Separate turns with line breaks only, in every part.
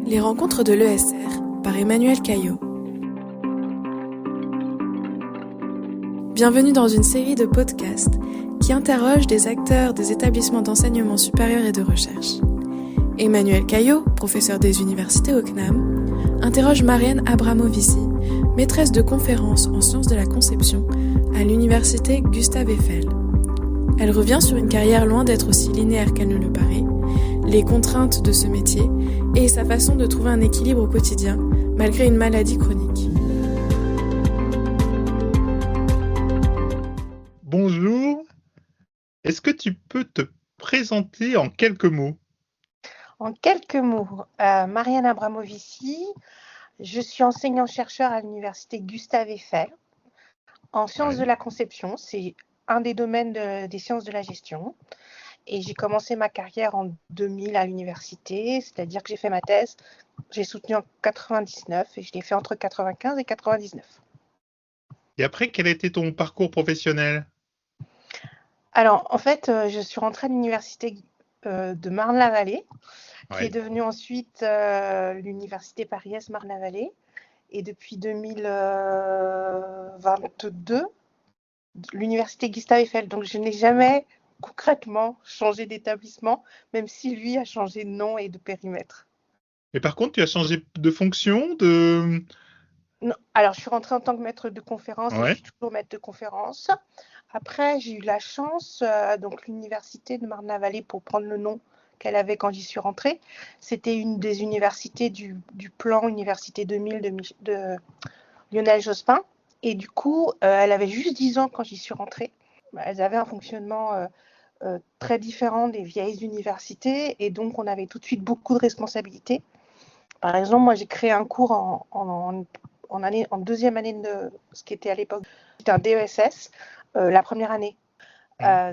Les rencontres de l'ESR par Emmanuel Caillot. Bienvenue dans une série de podcasts qui interrogent des acteurs des établissements d'enseignement supérieur et de recherche. Emmanuel Caillot, professeur des universités au CNAM, interroge Marianne Abramovici, maîtresse de conférences en sciences de la conception à l'université Gustave Eiffel. Elle revient sur une carrière loin d'être aussi linéaire qu'elle ne le paraît, les contraintes de ce métier et sa façon de trouver un équilibre au quotidien malgré une maladie chronique.
Bonjour, est-ce que tu peux te présenter en quelques mots?
En quelques mots, Marianne Abramovici, je suis enseignant-chercheur à l'université Gustave Eiffel en sciences de la conception, c'est un des domaines des sciences de la gestion. Et j'ai commencé ma carrière en 2000 à l'université, c'est-à-dire que j'ai fait ma thèse, j'ai soutenu en 99 et je l'ai fait entre 95 et 99.
Et après, quel a été ton parcours professionnel?
Alors, en fait, je suis rentrée à l'université de Marne-la-Vallée, qui est devenue ensuite l'université Paris-Est Marne-la-Vallée. Et depuis 2022, l'université Gustave Eiffel. Donc, je n'ai jamais concrètement changé d'établissement, même si lui a changé de nom et de périmètre.
Mais par contre, tu as changé de fonction,
Non. Alors, je suis rentrée en tant que maître de conférence et je suis toujours maître de conférence. Après, j'ai eu la chance, donc l'université de Marne-la-Vallée, pour prendre le nom qu'elle avait quand j'y suis rentrée, c'était une des universités du plan Université 2000 de Lionel Jospin. Et du coup, elle avait juste 10 ans quand j'y suis rentrée. Elles avaient un fonctionnement très différent des vieilles universités et donc on avait tout de suite beaucoup de responsabilités. Par exemple, moi j'ai créé un cours en deuxième année de ce qui était à l'époque, c'était un DESS, la première année.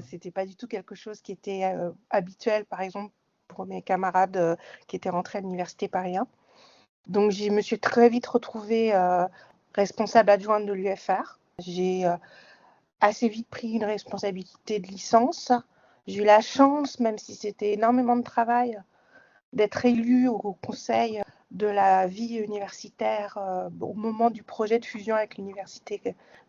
C'était pas du tout quelque chose qui était habituel, par exemple, pour mes camarades qui étaient rentrés à l'université Paris 1. Donc je me suis très vite retrouvée responsable adjointe de l'UFR. J'ai assez vite pris une responsabilité de licence. J'ai eu la chance, même si c'était énormément de travail, d'être élue au conseil de la vie universitaire au moment du projet de fusion avec l'université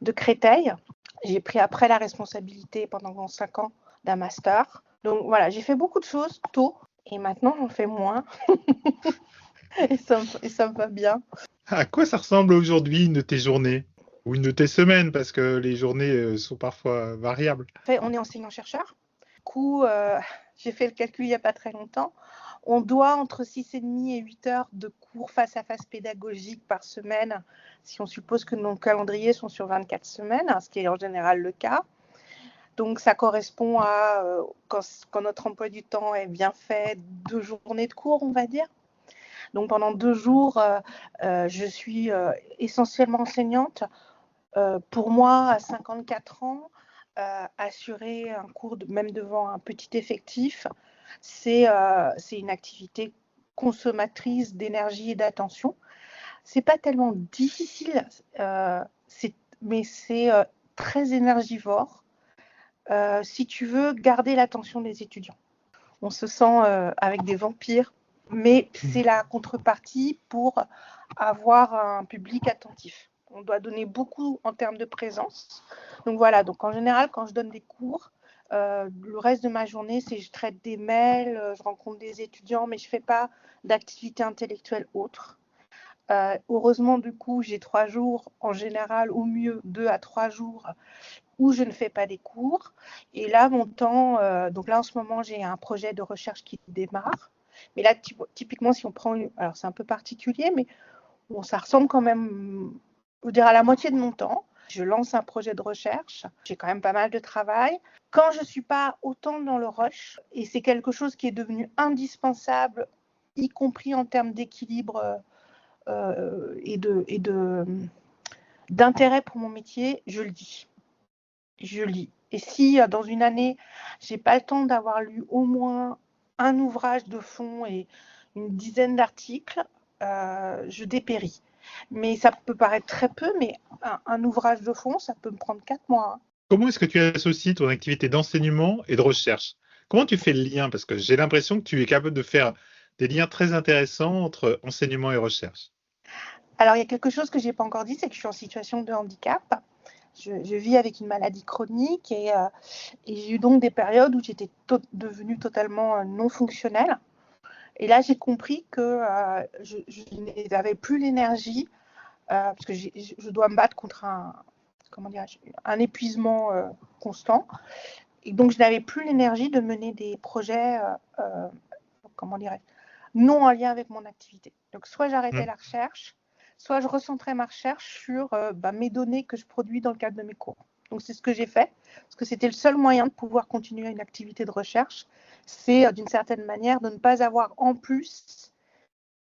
de Créteil. J'ai pris après la responsabilité pendant 5 ans d'un master. Donc voilà, j'ai fait beaucoup de choses tôt et maintenant j'en fais moins. et ça me va bien.
À quoi ça ressemble aujourd'hui une de tes journées? Ou une de tes semaines, parce que les journées sont parfois variables.
On est enseignant-chercheur. Du coup, j'ai fait le calcul il n'y a pas très longtemps. On doit entre 6h30 et 8 heures de cours face-à-face pédagogique par semaine, si on suppose que nos calendriers sont sur 24 semaines, ce qui est en général le cas. Donc, ça correspond à, quand notre emploi du temps est bien fait, 2 journées de cours, on va dire. Donc, pendant 2 jours, je suis essentiellement enseignante. Pour moi, à 54 ans, assurer un cours, même devant un petit effectif, c'est une activité consommatrice d'énergie et d'attention. C'est pas tellement difficile, mais c'est très énergivore si tu veux garder l'attention des étudiants. On se sent avec des vampires, mais c'est la contrepartie pour avoir un public attentif. On doit donner beaucoup en termes de présence. Donc voilà, donc en général, quand je donne des cours, le reste de ma journée, c'est je traite des mails, je rencontre des étudiants, mais je ne fais pas d'activité intellectuelle autre. Heureusement, du coup, j'ai 3 jours, en général, au mieux 2 à 3 jours, où je ne fais pas des cours. Et là, mon temps, donc là, en ce moment, j'ai un projet de recherche qui démarre. Mais là, typiquement, si on prend, alors c'est un peu particulier, mais bon, ça ressemble quand même, je dirais, à la moitié de mon temps. Je lance un projet de recherche, j'ai quand même pas mal de travail. Quand je ne suis pas autant dans le rush, et c'est quelque chose qui est devenu indispensable, y compris en termes d'équilibre et d'intérêt pour mon métier, je le dis. Je lis. Et si dans une année, je n'ai pas le temps d'avoir lu au moins un ouvrage de fond et une dizaine d'articles, je dépéris. Mais ça peut paraître très peu, mais un ouvrage de fond, ça peut me prendre 4 mois.
Comment est-ce que tu associes ton activité d'enseignement et de recherche? Comment tu fais le lien? Parce que j'ai l'impression que tu es capable de faire des liens très intéressants entre enseignement et recherche.
Alors, il y a quelque chose que je n'ai pas encore dit, c'est que je suis en situation de handicap. Je vis avec une maladie chronique et j'ai eu donc des périodes où j'étais devenue totalement non fonctionnelle. Et là, j'ai compris que je n'avais plus l'énergie parce que je dois me battre contre un épuisement constant. Et donc, je n'avais plus l'énergie de mener des projets non en lien avec mon activité. Donc, soit j'arrêtais la recherche, soit je recentrais ma recherche sur mes données que je produis dans le cadre de mes cours. Donc, c'est ce que j'ai fait, parce que c'était le seul moyen de pouvoir continuer une activité de recherche. C'est, d'une certaine manière, de ne pas avoir en plus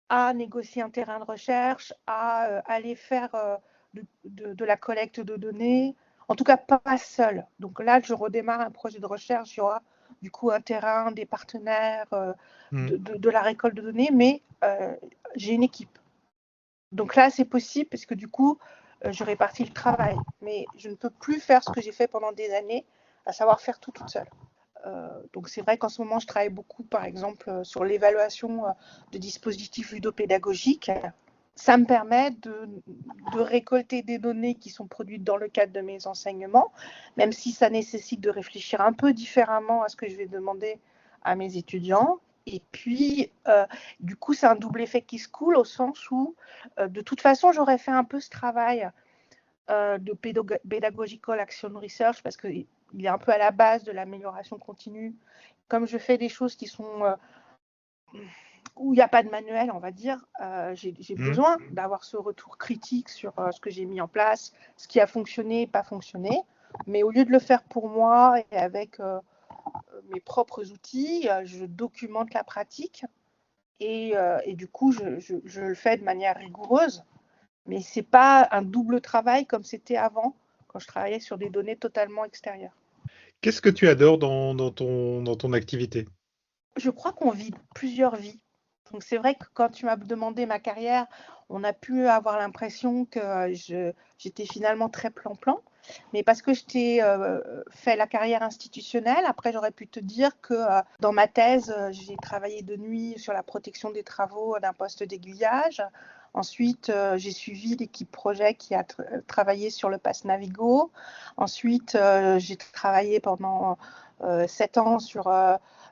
à négocier un terrain de recherche, à aller faire de la collecte de données, en tout cas pas seul. Donc là, je redémarre un projet de recherche, il y aura du coup un terrain, des partenaires, de la récolte de données, mais j'ai une équipe. Donc là, c'est possible parce que du coup, je répartis le travail. Mais je ne peux plus faire ce que j'ai fait pendant des années, à savoir faire tout toute seule. Donc c'est vrai qu'en ce moment, je travaille beaucoup, par exemple, sur l'évaluation de dispositifs ludopédagogiques. Ça me permet de récolter des données qui sont produites dans le cadre de mes enseignements, même si ça nécessite de réfléchir un peu différemment à ce que je vais demander à mes étudiants. Et puis, du coup, c'est un double effet qui se coule au sens où, de toute façon, j'aurais fait un peu ce travail de pedagogical action research parce qu'il est un peu à la base de l'amélioration continue. Comme je fais des choses qui sont où il n'y a pas de manuel, on va dire, j'ai besoin d'avoir ce retour critique sur ce que j'ai mis en place, ce qui a fonctionné, pas fonctionné. Mais au lieu de le faire pour moi et avec mes propres outils, je documente la pratique et du coup, je le fais de manière rigoureuse. Mais ce n'est pas un double travail comme c'était avant, quand je travaillais sur des données totalement extérieures.
Qu'est-ce que tu adores dans ton activité?
Je crois qu'on vit plusieurs vies. Donc c'est vrai que quand tu m'as demandé ma carrière, on a pu avoir l'impression que j'étais finalement très plan-plan. Mais parce que je t'ai fait la carrière institutionnelle, après j'aurais pu te dire que dans ma thèse, j'ai travaillé de nuit sur la protection des travaux d'un poste d'aiguillage. Ensuite, j'ai suivi l'équipe projet qui a travaillé sur le pass Navigo. Ensuite, j'ai travaillé pendant 7 ans sur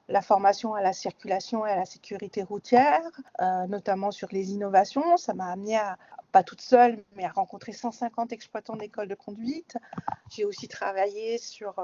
la formation à la circulation et à la sécurité routière, notamment sur les innovations. Ça m'a amené pas toute seule, mais à rencontrer 150 exploitants d'écoles de conduite. J'ai aussi travaillé sur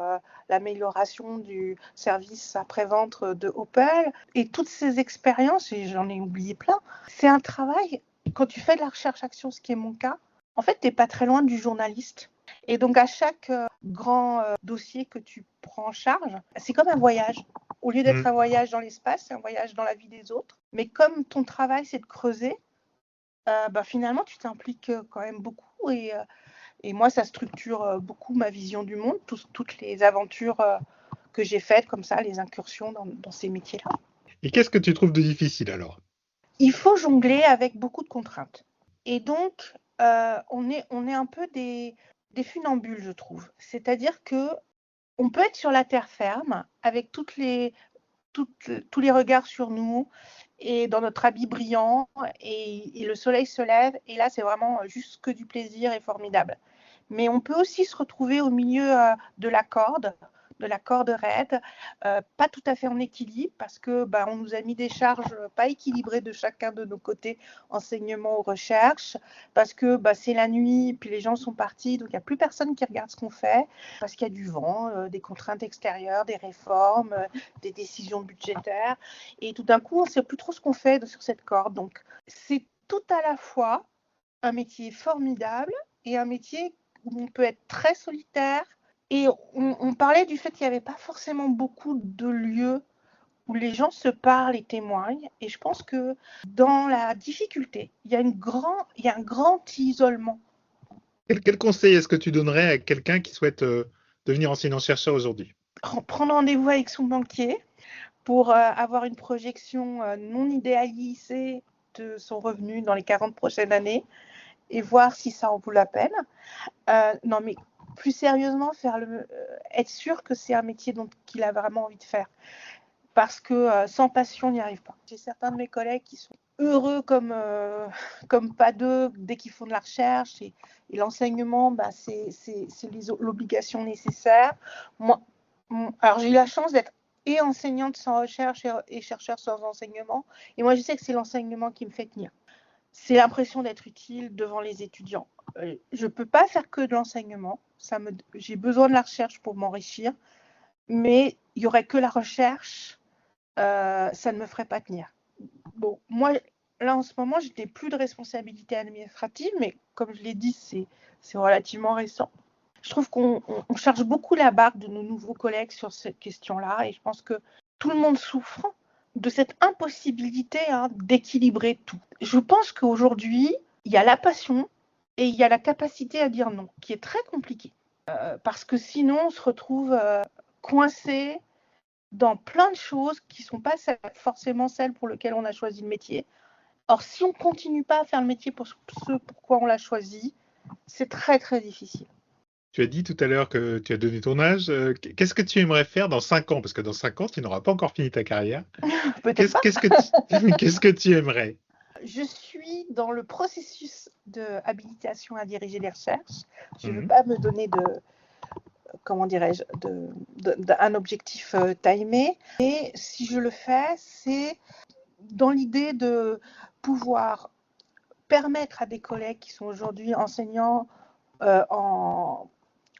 l'amélioration du service après-vente de Opel. Et toutes ces expériences, et j'en ai oublié plein, c'est un travail, quand tu fais de la recherche-action, ce qui est mon cas, en fait, tu n'es pas très loin du journaliste. Et donc, à chaque grand dossier que tu prends en charge, c'est comme un voyage. Au lieu d'être un voyage dans l'espace, c'est un voyage dans la vie des autres. Mais comme ton travail, c'est de creuser, finalement, tu t'impliques quand même beaucoup. Et moi, ça structure beaucoup ma vision du monde, toutes les aventures que j'ai faites comme ça, les incursions dans ces métiers-là.
Et qu'est-ce que tu trouves de difficile alors?
Il faut jongler avec beaucoup de contraintes. Et donc, on est un peu des funambules, je trouve. C'est-à-dire qu'on peut être sur la terre ferme avec tous les regards sur nous et dans notre habit brillant et le soleil se lève et là, c'est vraiment juste que du plaisir et formidable. Mais on peut aussi se retrouver au milieu de la corde raide, pas tout à fait en équilibre parce que on nous a mis des charges pas équilibrées de chacun de nos côtés, enseignement ou recherche, parce que c'est la nuit, puis les gens sont partis, donc il n'y a plus personne qui regarde ce qu'on fait, parce qu'il y a du vent, des contraintes extérieures, des réformes, des décisions budgétaires, et tout d'un coup, on ne sait plus trop ce qu'on fait sur cette corde. Donc, c'est tout à la fois un métier formidable et un métier où on peut être très solitaire. Et on parlait du fait qu'il n'y avait pas forcément beaucoup de lieux où les gens se parlent et témoignent. Et je pense que dans la difficulté, il y a un grand isolement.
Quel conseil est-ce que tu donnerais à quelqu'un qui souhaite devenir enseignant-chercheur aujourd'hui?
Prendre rendez-vous avec son banquier pour avoir une projection non idéalisée de son revenu dans les 40 prochaines années et voir si ça en vaut la peine. Non, mais plus sérieusement, être sûr que c'est un métier qu'il a vraiment envie de faire. parce que sans passion, on n'y arrive pas. J'ai certains de mes collègues qui sont heureux comme pas deux dès qu'ils font de la recherche, et l'enseignement, c'est l'obligation nécessaire. Moi, alors j'ai eu la chance d'être et enseignante sans recherche et chercheur sans enseignement, et moi je sais que c'est l'enseignement qui me fait tenir. C'est l'impression d'être utile devant les étudiants. Je ne peux pas faire que de l'enseignement, j'ai besoin de la recherche pour m'enrichir, mais il n'y aurait que la recherche, ça ne me ferait pas tenir. Bon, moi, là, en ce moment, je n'ai plus de responsabilité administrative, mais comme je l'ai dit, c'est relativement récent. Je trouve qu'on charge beaucoup la barque de nos nouveaux collègues sur cette question-là, et je pense que tout le monde souffre de cette impossibilité d'équilibrer tout. Je pense qu'aujourd'hui, il y a la passion et il y a la capacité à dire non, qui est très compliquée. Parce que sinon, on se retrouve coincé dans plein de choses qui ne sont pas forcément celles pour lesquelles on a choisi le métier. Or, si on ne continue pas à faire le métier pour ce pourquoi on l'a choisi, c'est très, très difficile.
Tu as dit tout à l'heure que tu as donné ton âge. Qu'est-ce que tu aimerais faire dans 5 ans? Parce que dans 5 ans, tu n'auras pas encore fini ta carrière.
Peut-être pas.
Qu'est-ce que tu aimerais?
Je suis dans le processus de habilitation à diriger les recherches. Je ne veux pas me donner un objectif timé. Et si je le fais, c'est dans l'idée de pouvoir permettre à des collègues qui sont aujourd'hui enseignants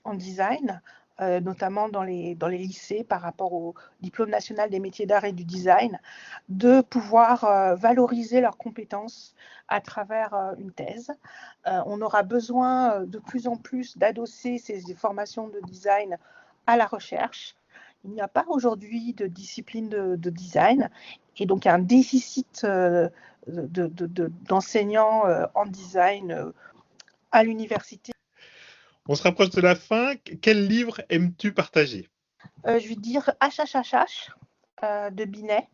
en design, notamment dans les lycées par rapport au diplôme national des métiers d'art et du design, de pouvoir valoriser leurs compétences à travers une thèse. On aura besoin de plus en plus d'adosser ces formations de design à la recherche. Il n'y a pas aujourd'hui de discipline de design, et donc il y a un déficit d'enseignants en design à l'université.
On se rapproche de la fin. Quel livre aimes-tu partager?
Je vais dire HHHH de Binet,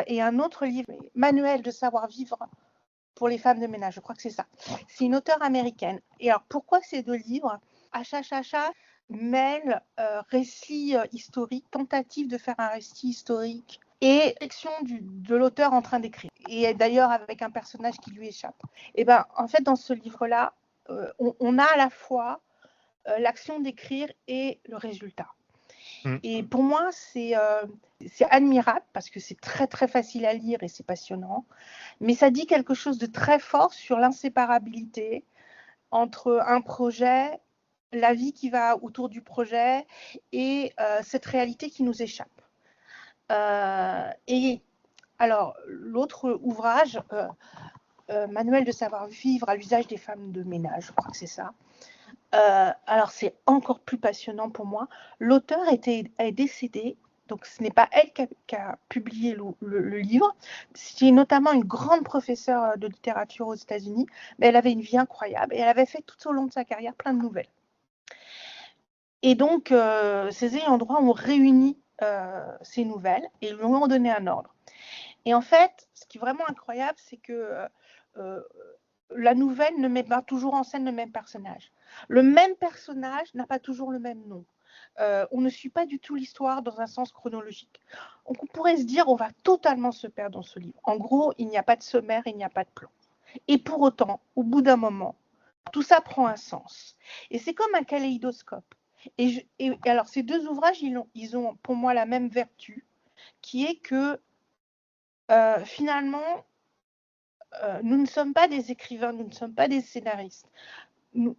et un autre livre, Manuel de savoir-vivre pour les femmes de ménage, je crois que c'est ça. C'est une auteure américaine. Et alors, pourquoi ces deux livres? HHHH mêle récit historique, tentative de faire un récit historique, et réflexion de l'auteur en train d'écrire. Et d'ailleurs, avec un personnage qui lui échappe. Et ben, en fait, dans ce livre-là, on a à la fois l'action d'écrire et le résultat. Et pour moi, c'est admirable parce que c'est très, très facile à lire et c'est passionnant. Mais ça dit quelque chose de très fort sur l'inséparabilité entre un projet, la vie qui va autour du projet et cette réalité qui nous échappe. Et alors, l'autre ouvrage, Manuel de savoir-vivre à l'usage des femmes de ménage, je crois que c'est ça. Alors, c'est encore plus passionnant pour moi. L'auteur est décédée, donc ce n'est pas elle qui a publié le livre. C'est notamment une grande professeure de littérature aux États-Unis, mais elle avait une vie incroyable et elle avait fait tout au long de sa carrière plein de nouvelles. Et donc, ses ayants droit ont réuni ces nouvelles et lui ont donné un ordre. Et en fait, ce qui est vraiment incroyable, c'est que la nouvelle ne met pas toujours en scène le même personnage. Le même personnage n'a pas toujours le même nom. On ne suit pas du tout l'histoire dans un sens chronologique. On pourrait se dire on va totalement se perdre dans ce livre. En gros, il n'y a pas de sommaire, il n'y a pas de plan. Et pour autant, au bout d'un moment, tout ça prend un sens. Et c'est comme un kaléidoscope. Et alors, ces deux ouvrages, ils ont pour moi la même vertu, qui est que finalement, nous ne sommes pas des écrivains, nous ne sommes pas des scénaristes. Nous,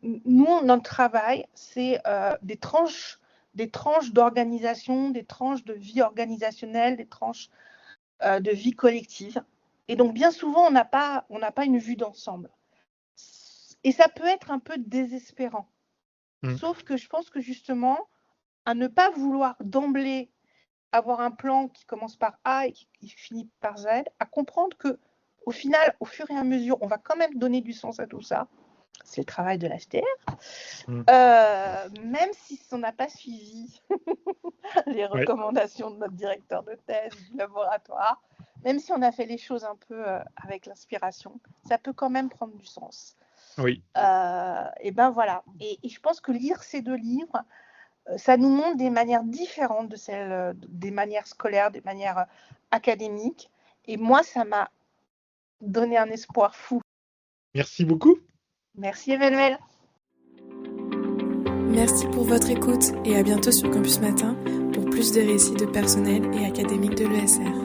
notre travail, c'est des tranches d'organisation, des tranches de vie organisationnelle, des tranches de vie collective. Et donc, bien souvent, on n'a pas une vue d'ensemble. Et ça peut être un peu désespérant. Sauf que je pense que justement, à ne pas vouloir d'emblée avoir un plan qui commence par A et qui finit par Z, à comprendre que au final, au fur et à mesure, on va quand même donner du sens à tout ça. C'est le travail de l'HTR. Même si on n'a pas suivi les recommandations de notre directeur de thèse, du laboratoire, même si on a fait les choses un peu avec l'inspiration, ça peut quand même prendre du sens.
Oui.
Et ben voilà. Et je pense que lire ces deux livres, ça nous montre des manières différentes de celles des manières scolaires, des manières académiques. Et moi, ça m'a donné un espoir fou.
Merci beaucoup.
Merci Emmanuel.
Merci pour votre écoute et à bientôt sur Campus Matin pour plus de récits de personnel et académiques de l'ESR.